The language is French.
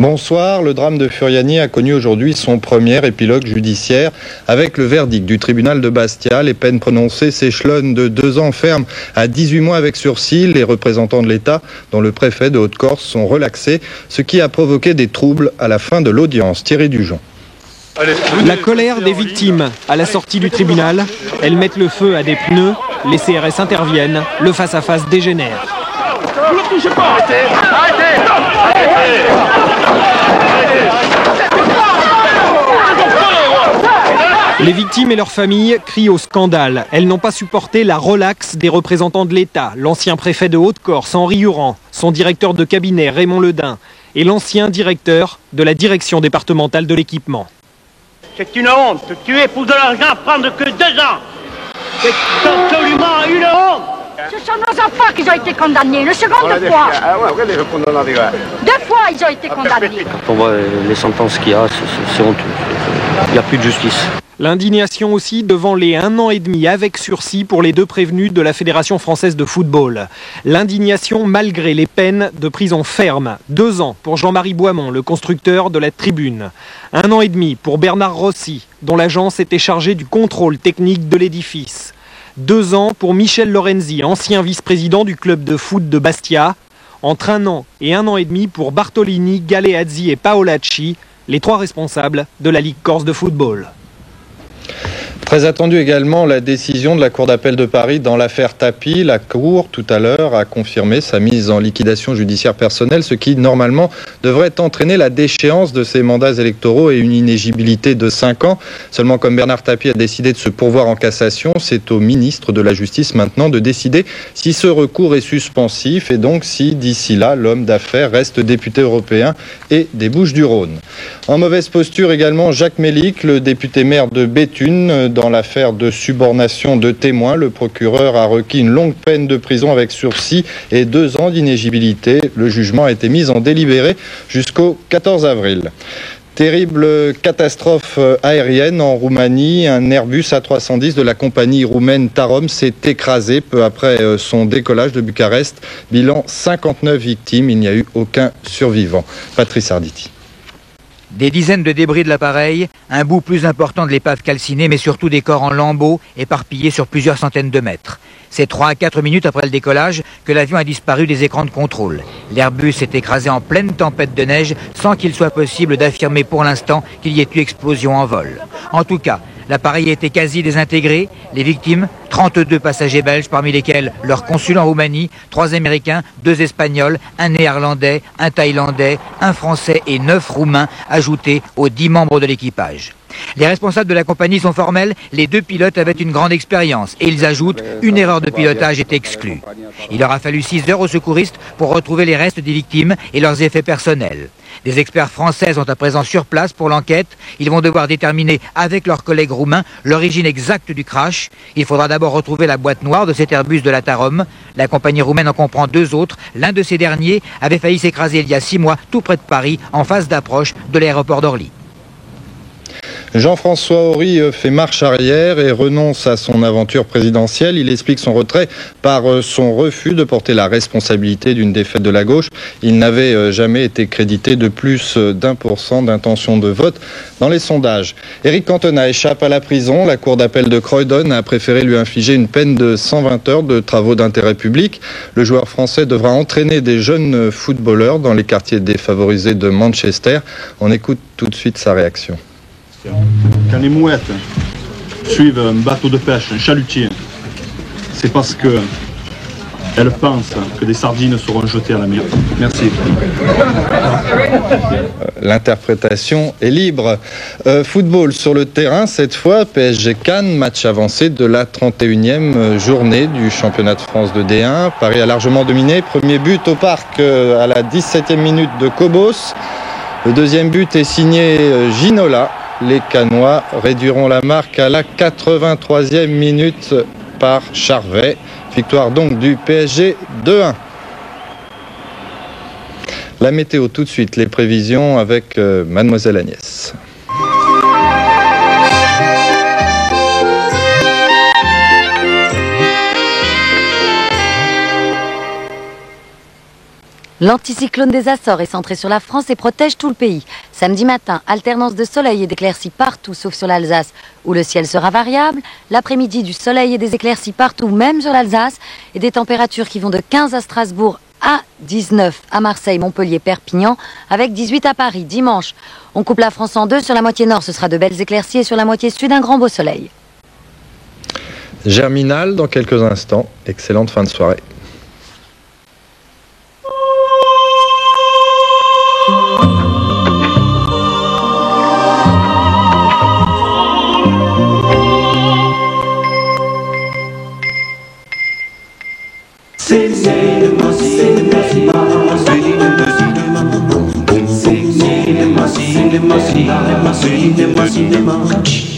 Bonsoir, le drame de Furiani a connu aujourd'hui son premier épilogue judiciaire avec le verdict du tribunal de Bastia. Les peines prononcées s'échelonnent de 2 ans ferme à 18 mois avec sursis. Les représentants de l'État, dont le préfet de Haute-Corse, sont relaxés, ce qui a provoqué des troubles à la fin de l'audience. Thierry Dujon. La colère des victimes à la sortie du tribunal. Elles mettent le feu à des pneus, les CRS interviennent, le face-à-face dégénère. Ne le touchez pas! Arrêtez! Les victimes et leurs familles crient au scandale. Elles n'ont pas supporté la relaxe des représentants de l'État, l'ancien préfet de Haute-Corse, Henri Huran, son directeur de cabinet, Raymond Ledin, et l'ancien directeur de la direction départementale de l'équipement. C'est une honte. Tuer pour de l'argent, prendre que 2 ans. C'est absolument une honte. Ce sont nos enfants qui ont été condamnés, le second 2 fois. 2 fois ils ont été condamnés. On voit les sentences qu'il y a, c'est honteux. Il n'y a plus de justice. L'indignation aussi devant les 1 an et demi avec sursis pour les 2 prévenus de la Fédération française de football. L'indignation malgré les peines de prison ferme. 2 ans pour Jean-Marie Boimont, le constructeur de la tribune. 1 an et demi pour Bernard Rossi, dont l'agence était chargée du contrôle technique de l'édifice. 2 ans pour Michel Lorenzi, ancien vice-président du club de foot de Bastia. Entre 1 an et 1 an et demi pour Bartolini, Galeazzi et Paolacci, les 3 responsables de la Ligue Corse de football. Très attendu également la décision de la Cour d'appel de Paris dans l'affaire Tapie. La Cour, tout à l'heure, a confirmé sa mise en liquidation judiciaire personnelle, ce qui, normalement, devrait entraîner la déchéance de ses mandats électoraux et une inéligibilité de 5 ans. Seulement, comme Bernard Tapie a décidé de se pourvoir en cassation, c'est au ministre de la Justice maintenant de décider si ce recours est suspensif et donc si, d'ici là, l'homme d'affaires reste député européen et des Bouches-du-Rhône. En mauvaise posture également, Jacques Mélic, le député maire de Béthune, dans l'affaire de subornation de témoins. Le procureur a requis une longue peine de prison avec sursis et 2 ans d'inéligibilité. Le jugement a été mis en délibéré jusqu'au 14 avril. Terrible catastrophe aérienne en Roumanie. Un Airbus A310 de la compagnie roumaine Tarom s'est écrasé peu après son décollage de Bucarest. Bilan 59 victimes. Il n'y a eu aucun survivant. Patrice Arditi. Des dizaines de débris de l'appareil, un bout plus important de l'épave calcinée, mais surtout des corps en lambeaux éparpillés sur plusieurs centaines de mètres. C'est 3 à 4 minutes après le décollage que l'avion a disparu des écrans de contrôle. L'Airbus s'est écrasé en pleine tempête de neige sans qu'il soit possible d'affirmer pour l'instant qu'il y ait eu explosion en vol. En tout cas, l'appareil a été quasi désintégré. Les victimes, 32 passagers belges, parmi lesquels leur consul en Roumanie, 3 Américains, 2 Espagnols, 1 Néerlandais, 1 Thaïlandais, 1 Français et 9 Roumains, ajoutés aux 10 membres de l'équipage. Les responsables de la compagnie sont formels, les 2 pilotes avaient une grande expérience et ils ajoutent une erreur de pilotage est exclue. Il aura fallu 6 heures aux secouristes pour retrouver les restes des victimes et leurs effets personnels. Des experts français sont à présent sur place pour l'enquête. Ils vont devoir déterminer avec leurs collègues roumains l'origine exacte du crash. Il faudra d'abord retrouver la boîte noire de cet Airbus de la Tarom. La compagnie roumaine en comprend 2 autres. L'un de ces derniers avait failli s'écraser il y a 6 mois tout près de Paris en phase d'approche de l'aéroport d'Orly. Jean-François Horry fait marche arrière et renonce à son aventure présidentielle. Il explique son retrait par son refus de porter la responsabilité d'une défaite de la gauche. Il n'avait jamais été crédité de plus d'1% d'intention de vote dans les sondages. Éric Cantona échappe à la prison. La cour d'appel de Croydon a préféré lui infliger une peine de 120 heures de travaux d'intérêt public. Le joueur français devra entraîner des jeunes footballeurs dans les quartiers défavorisés de Manchester. On écoute tout de suite sa réaction. Quand les mouettes suivent un bateau de pêche, un chalutier, c'est parce qu'elles pensent que des sardines seront jetées à la mer. Merci. L'interprétation est libre. Football sur le terrain, cette fois, PSG Cannes, match avancé de la 31e journée du championnat de France de D1. Paris a largement dominé. Premier but au parc à la 17e minute de Cobos. Le deuxième but est signé Ginola. Les Cannois réduiront la marque à la 83e minute par Charvet. Victoire donc du PSG 2-1. La météo tout de suite, les prévisions avec Mademoiselle Agnès. L'anticyclone des Açores est centré sur la France et protège tout le pays. Samedi matin, alternance de soleil et d'éclaircies partout sauf sur l'Alsace où le ciel sera variable. L'après-midi, du soleil et des éclaircies partout, même sur l'Alsace. Et des températures qui vont de 15 à Strasbourg à 19 à Marseille, Montpellier, Perpignan, avec 18 à Paris. Dimanche, on coupe la France en deux. Sur la moitié nord, ce sera de belles éclaircies et sur la moitié sud, un grand beau soleil. Germinal dans quelques instants. Excellente fin de soirée. Cinema.